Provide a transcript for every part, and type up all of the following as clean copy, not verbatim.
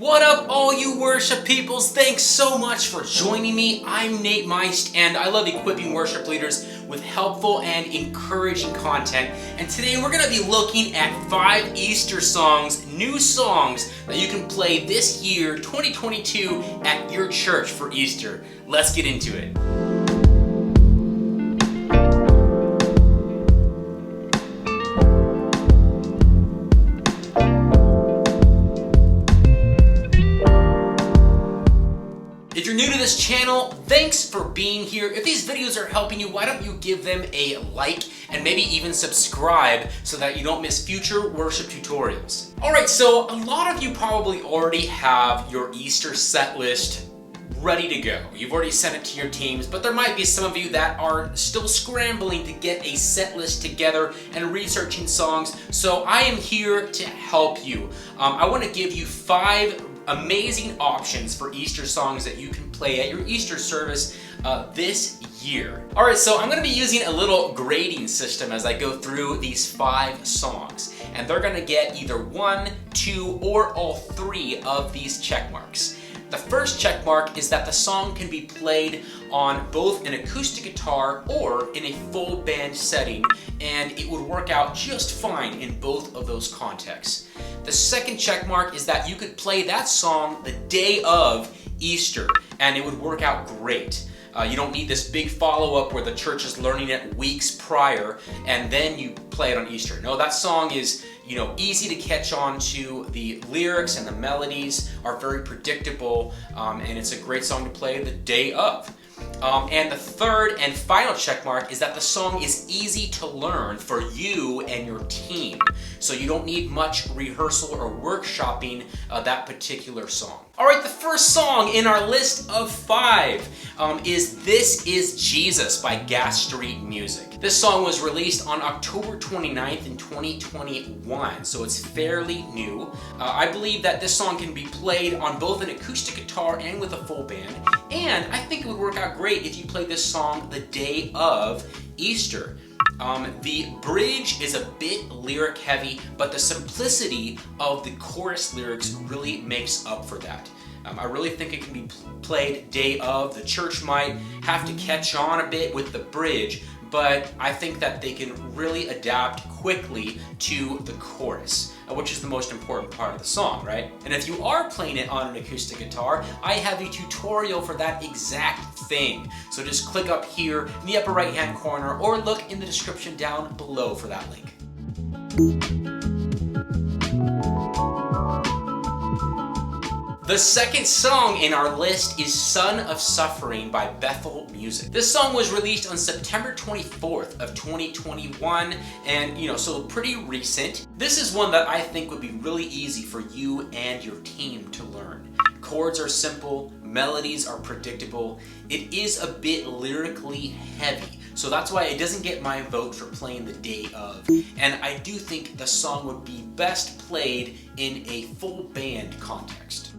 What up, all you worship peoples? Thanks so much for joining me. I'm Nate Meist, and I love equipping worship leaders with helpful and encouraging content. And today we're going to be looking at 5 Easter songs, new songs that you can play this year, 2022, at your church for Easter. Let's get into it. If you're new to this channel, thanks for being here. If these videos are helping you, why don't you give them a like and maybe even subscribe so that you don't miss future worship tutorials. Alright, so a lot of you probably already have your Easter set list ready to go. You've already sent it to your teams, but there might be some of you that are still scrambling to get a set list together and researching songs, so I am here to help you. I want to give you 5 amazing options for Easter songs that you can play at your Easter service this year. Alright, so I'm going to be using a little grading system as I go through these 5 songs, and they're going to get either 1, 2, or all 3 of these check marks. The first check mark is that the song can be played on both an acoustic guitar or in a full band setting, and it would work out just fine in both of those contexts. The second check mark is that you could play that song the day of Easter, and it would work out great. You don't need this big follow-up where the church is learning it weeks prior and then you play it on Easter. No, that song is, easy to catch on to. The lyrics and the melodies are very predictable, and it's a great song to play the day of. And the third and final check mark is that the song is easy to learn for you and your team. So you don't need much rehearsal or workshopping that particular song. Alright, the first song in our list of 5 is This Is Jesus by Gas Street Music. This song was released on October 29th in 2021, so it's fairly new. I believe that this song can be played on both an acoustic guitar and with a full band, and I think it would work out great if you played this song the day of Easter. The bridge is a bit lyric heavy, but the simplicity of the chorus lyrics really makes up for that. I really think it can be played day of. The church might have to catch on a bit with the bridge, but I think that they can really adapt quickly to the chorus, which is the most important part of the song, right? And if you are playing it on an acoustic guitar, I have a tutorial for that exact thing. So just click up here in the upper right hand corner or look in the description down below for that link. The second song in our list is Son of Suffering by Bethel Music. This song was released on September 24th of 2021, and so pretty recent. This is one that I think would be really easy for you and your team to learn. Chords are simple, melodies are predictable. It is a bit lyrically heavy, so that's why it doesn't get my vote for playing the day of. And I do think the song would be best played in a full band context.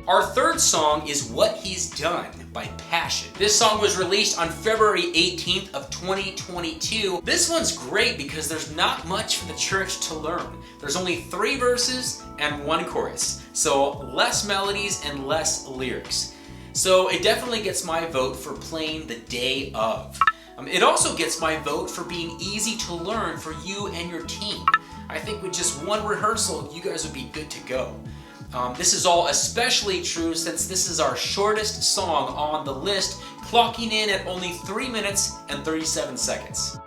Our third song is What He's Done by Passion. This song was released on February 18th of 2022. This one's great because there's not much for the church to learn. There's only 3 verses and 1 chorus, so less melodies and less lyrics. So it definitely gets my vote for playing the day of. It also gets my vote for being easy to learn for you and your team. I think with just 1 rehearsal, you guys would be good to go. This is all especially true since this is our shortest song on the list, clocking in at only 3 minutes and 37 seconds.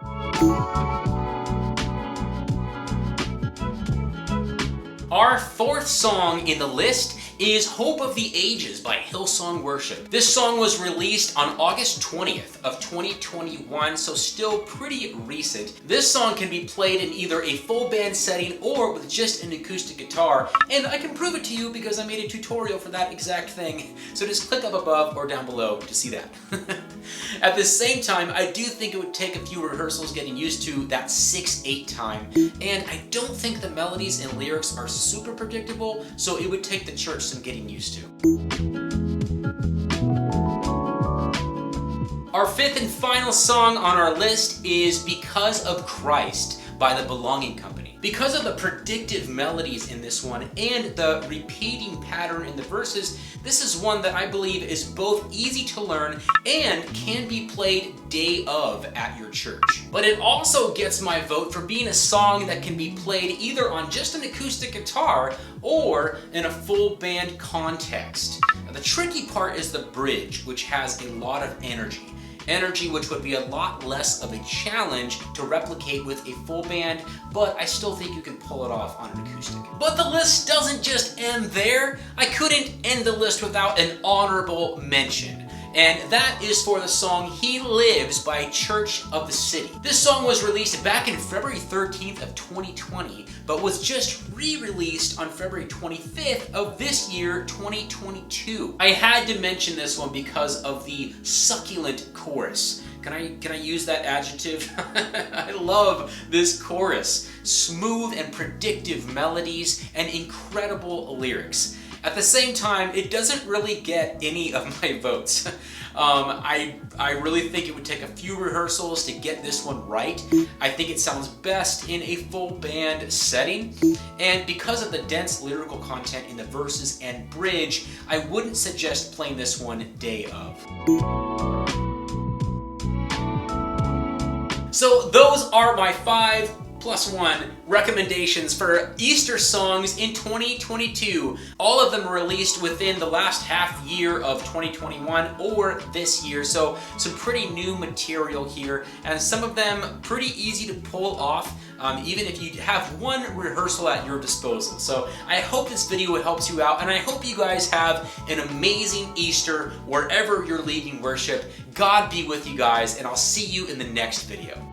Our 4th song in the list is Hope of the Ages by Hillsong Worship. This song was released on August 20th of 2021, so still pretty recent. This song can be played in either a full band setting or with just an acoustic guitar, and I can prove it to you because I made a tutorial for that exact thing, so just click up above or down below to see that. At the same time, I do think it would take a few rehearsals getting used to that 6/8 time, and I don't think the melodies and lyrics are super predictable, so it would take the church some getting used to. Our 5th and final song on our list is Because of Christ by the Belonging Company. Because of the predictive melodies in this one and the repeating pattern in the verses, this is one that I believe is both easy to learn and can be played day of at your church. But it also gets my vote for being a song that can be played either on just an acoustic guitar or in a full band context. Now, the tricky part is the bridge, which has a lot of energy. Energy which would be a lot less of a challenge to replicate with a full band, but I still think you can pull it off on an acoustic. But the list doesn't just end there. I couldn't end the list without an honorable mention. And that is for the song He Lives by Church of the City. This song was released back in February 13th of 2020, but was just re-released on February 25th of this year, 2022. I had to mention this one because of the succulent chorus. Can I use that adjective? I love this chorus. Smooth and predictive melodies and incredible lyrics. At the same time, it doesn't really get any of my votes. I really think it would take a few rehearsals to get this one right. I think it sounds best in a full band setting. And because of the dense lyrical content in the verses and bridge, I wouldn't suggest playing this one day of. So those are my 5+1 recommendations for Easter songs in 2022. All of them were released within the last half year of 2021 or this year, so some pretty new material here, and some of them pretty easy to pull off, even if you have one rehearsal at your disposal. So I hope this video helps you out, and I hope you guys have an amazing Easter wherever you're leading worship. God be with you guys, and I'll see you in the next video.